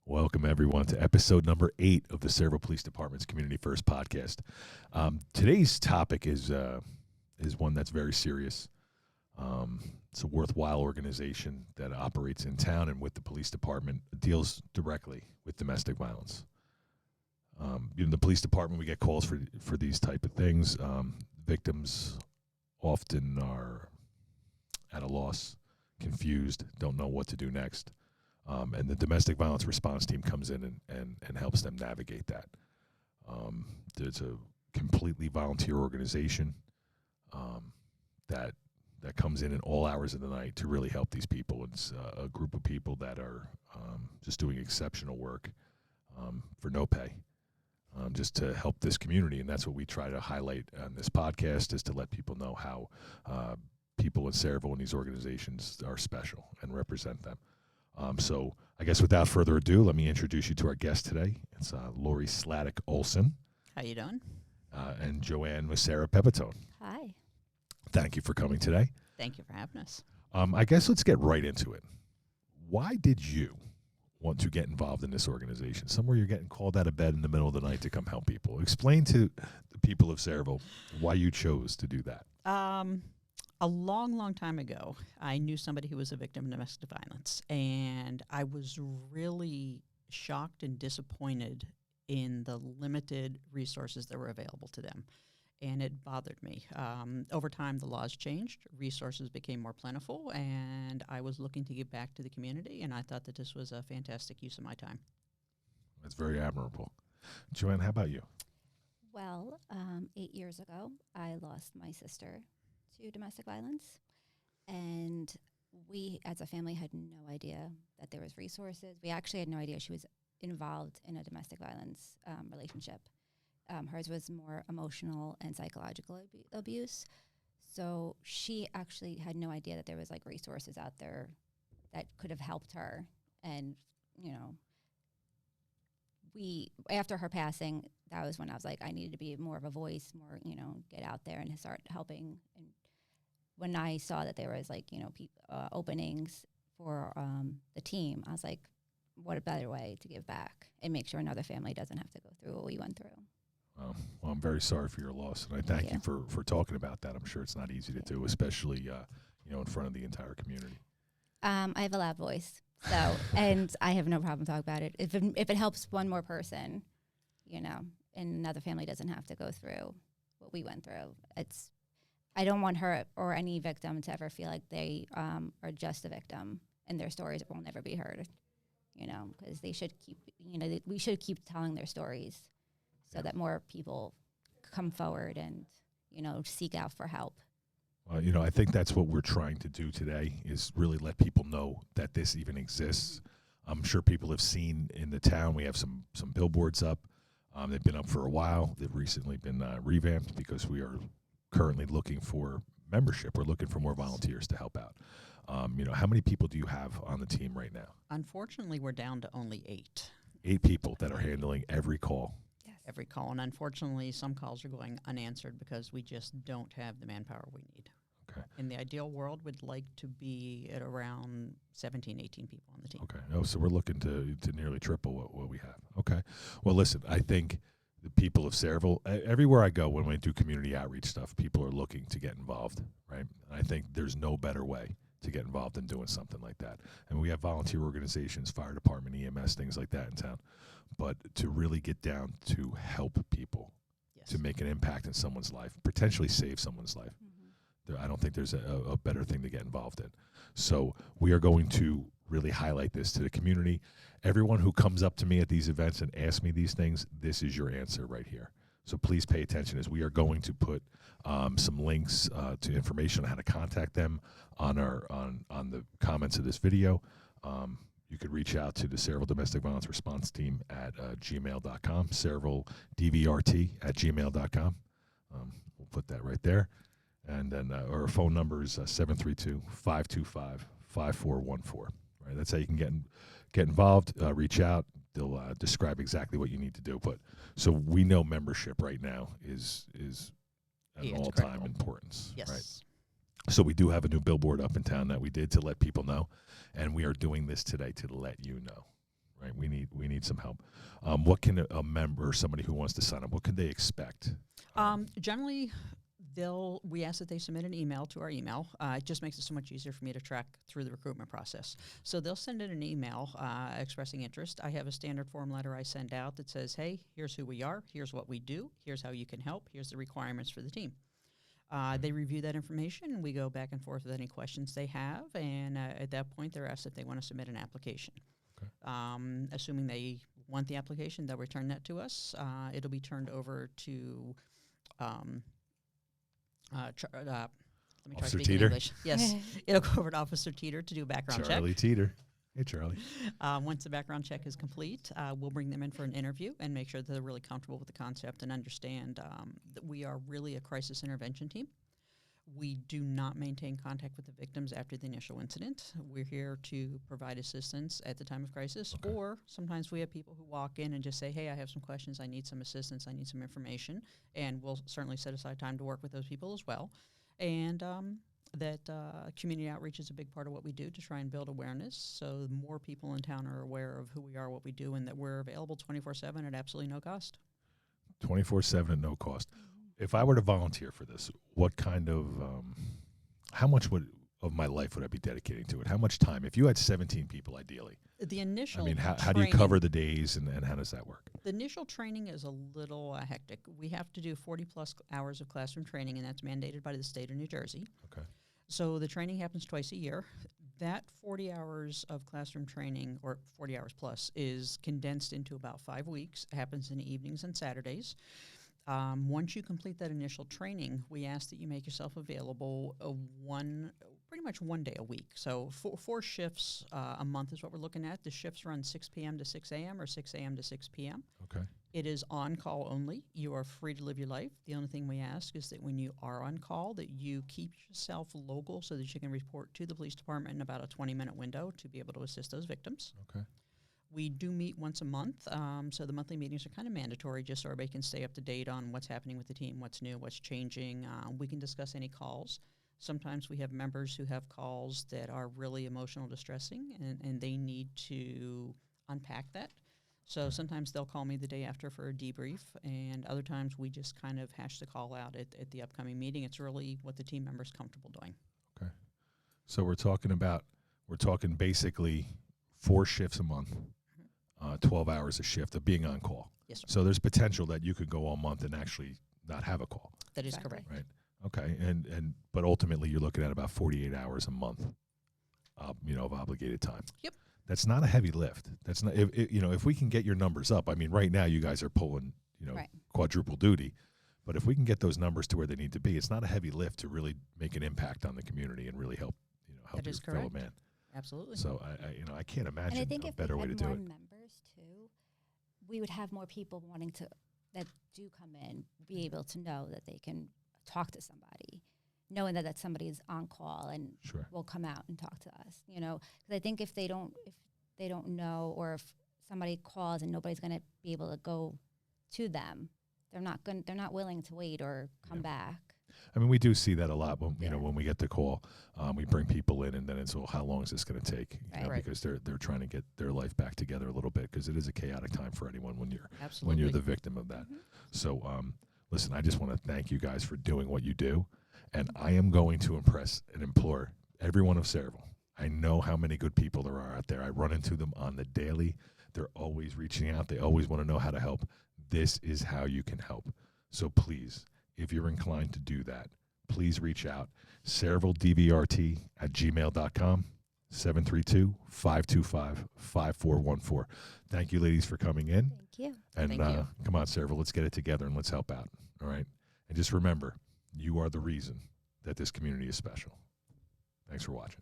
Welcome, everyone, to episode number 8 of the Sayreville Police Department's Community First podcast. Today's topic is one that's very serious. It's a worthwhile organization that operates in town and with the police department, deals directly with domestic violence. In the police department, we get calls for these type of things. Victims often are at a loss, confused, don't know what to do next. And the domestic violence response team comes in and helps them navigate that. It's a completely volunteer organization that comes in all hours of the night to really help these people. It's a group of people that are just doing exceptional work for no pay, just to help this community. And that's what we try to highlight on this podcast, is to let people know how people in Sayreville and these organizations are special and represent them. So I guess without further ado, let me introduce you to our guest today. It's Lori Sladek Olson. How you doing? And Joanne Macera Pepitone. Hi. Thank you for coming today. Thank you for having us. I guess let's get right into it. Why did you want to get involved in this organization? Somewhere you're getting called out of bed in the middle of the night to come help people. Explain to the people of Sayreville why you chose to do that. A long time ago, I knew somebody who was a victim of domestic violence, and I was really shocked and disappointed in the limited resources that were available to them, and it bothered me. Over time, the laws changed, resources became more plentiful, and I was looking to give back to the community, and I thought that this was a fantastic use of my time. That's very admirable. Joanne, how about you? Well, 8 years ago, I lost my sister to domestic violence, and we as a family had no idea that there was resources. We actually had no idea she was involved in a domestic violence relationship. Hers was more emotional and psychological abuse, so she actually had no idea that there was like resources out there that could have helped her. And after her passing, that was when I was like, I needed to be more of a voice, more, get out there and start helping. And when I saw that there was openings for the team, I was like, what a better way to give back and make sure another family doesn't have to go through what we went through. Well, I'm very sorry for your loss, and I thank you for talking about that. I'm sure it's not easy to do, especially in front of the entire community. I have a loud voice, so and I have no problem talking about it. If it helps one more person, and another family doesn't have to go through what we went through, I don't want her or any victim to ever feel like they are just a victim and their stories will never be heard, because they should keep, we should keep telling their stories so that more people come forward and, seek out for help. I think that's what we're trying to do today, is really let people know that this even exists. I'm sure people have seen in the town, we have some billboards up. They've been up for a while. They've recently been revamped because we are currently looking for membership. We're looking for more volunteers to help out. How many people do you have on the team right now? Unfortunately, we're down to only 8. 8 people that are handling every call. Yes. Every call, and unfortunately, some calls are going unanswered because we just don't have the manpower we need. Okay. In the ideal world, we'd like to be at around 17, 18 people on the team. Okay. Oh, so we're looking to nearly triple what we have. Okay. Well, listen, I think the people of Sayreville, everywhere I go when we do community outreach stuff, people are looking to get involved, right? And I think there's no better way to get involved in doing something like that. And we have volunteer organizations, fire department, EMS, things like that in town. But to really get down to help people, Yes. to make an impact in someone's life, potentially save someone's life. I don't think there's a better thing to get involved in. So we are going to really highlight this to the community. Everyone who comes up to me at these events and asks me these things, this is your answer right here. So please pay attention, as we are going to put some links to information on how to contact them on the comments of this video. You could reach out to the Sayreville Domestic Violence Response Team at gmail.com, SayrevilleDVRT at gmail.com. We'll put that right there. And then our phone number is 732-525-5414. Right, that's how you can get involved. Reach out. They'll describe exactly what you need to do. But so we know membership right now is an all-time importance. Yes. Right. So we do have a new billboard up in town that we did to let people know, and we are doing this today to let you know. Right. We need some help. What can a member, somebody who wants to sign up, what can they expect? Generally, we ask that they submit an email to our email. It just makes it so much easier for me to track through the recruitment process. So they'll send in an email expressing interest. I have a standard form letter I send out that says, hey, here's who we are, here's what we do, here's how you can help, here's the requirements for the team. They review that information, and we go back and forth with any questions they have, and at that point, they're asked if they want to submit an application. Okay. Assuming they want the application, they'll return that to us. It'll be turned over to let me try Officer speaking Teeter? English. Yes, it'll go over to Officer Teeter to do a background check. Charlie Teeter. Hey, Charlie. Once the background check is complete, we'll bring them in for an interview and make sure that they're really comfortable with the concept and understand that we are really a crisis intervention team. We do not maintain contact with the victims after the initial incident. We're here to provide assistance at the time of crisis, Okay. or sometimes we have people who walk in and just say, hey, I have some questions, I need some assistance, I need some information, and we'll certainly set aside time to work with those people as well. And community outreach is a big part of what we do to try and build awareness, so more people in town are aware of who we are, what we do, and that we're available 24/7 at absolutely no cost. 24/7 at no cost. If I were to volunteer for this, what kind of, how much of my life would I be dedicating to it? How much time? If you had 17 people, ideally. The initial I mean, how do you cover the days, and how does that work? The initial training is a little hectic. We have to do 40-plus hours of classroom training, and that's mandated by the state of New Jersey. Okay. So the training happens twice a year. That 40 hours of classroom training, or 40 hours plus, is condensed into about 5 weeks. It happens in the evenings and Saturdays. Once you complete that initial training, we ask that you make yourself available pretty much 1 day a week. So four shifts a month is what we're looking at. The shifts run 6 p.m. to 6 a.m. or 6 a.m. to 6 p.m. Okay. It is on call only. You are free to live your life. The only thing we ask is that when you are on call, that you keep yourself local so that you can report to the police department in about a 20-minute window to be able to assist those victims. Okay. We do meet once a month, so the monthly meetings are kind of mandatory just so everybody can stay up to date on what's happening with the team, what's new, what's changing. We can discuss any calls. Sometimes we have members who have calls that are really emotional distressing, and they need to unpack that. So sometimes they'll call me the day after for a debrief, and other times we just kind of hash the call out at the upcoming meeting. It's really what the team member's comfortable doing. Okay. So we're talking basically 4 shifts a month. 12 hours a shift of being on call. Yes, sir. So there's potential that you could go all month and actually not have a call. That is Exactly. correct. Right. Okay. But ultimately you're looking at about 48 hours a month, of obligated time. Yep. That's not a heavy lift. That's not, if we can get your numbers up, I mean, right now you guys are pulling, Right. quadruple duty, but if we can get those numbers to where they need to be, it's not a heavy lift to really make an impact on the community and really help That your is fellow correct. man. Absolutely. So I can't And imagine I think a if better we way to had do more it. members too, we would have more people that do come in, be able to know that they can talk to somebody, knowing that somebody's on call and Sure. will come out and talk to us. Because I think if they don't know, or if somebody calls and nobody's going to be able to go to them, they're not willing to wait or come back. I mean, we do see that a lot when Yeah. when we get the call. We bring people in, and then it's, well, how long is this going to take? Right. Because they're trying to get their life back together a little bit, because it is a chaotic time for anyone when you're Absolutely. the victim of that. Mhm. So, listen, I just want to thank you guys for doing what you do, and I am going to impress and implore everyone of Sayreville. I know how many good people there are out there. I run into them on the daily. They're always reaching out. They always want to know how to help. This is how you can help. So please, if you're inclined to do that, please reach out. SayrevilleDVRT@gmail.com, 732-525-5414. Thank you, ladies, for coming in. Thank you. And Thank you. come on, Sayreville, let's get it together and let's help out. All right? And just remember, you are the reason that this community is special. Thanks for watching.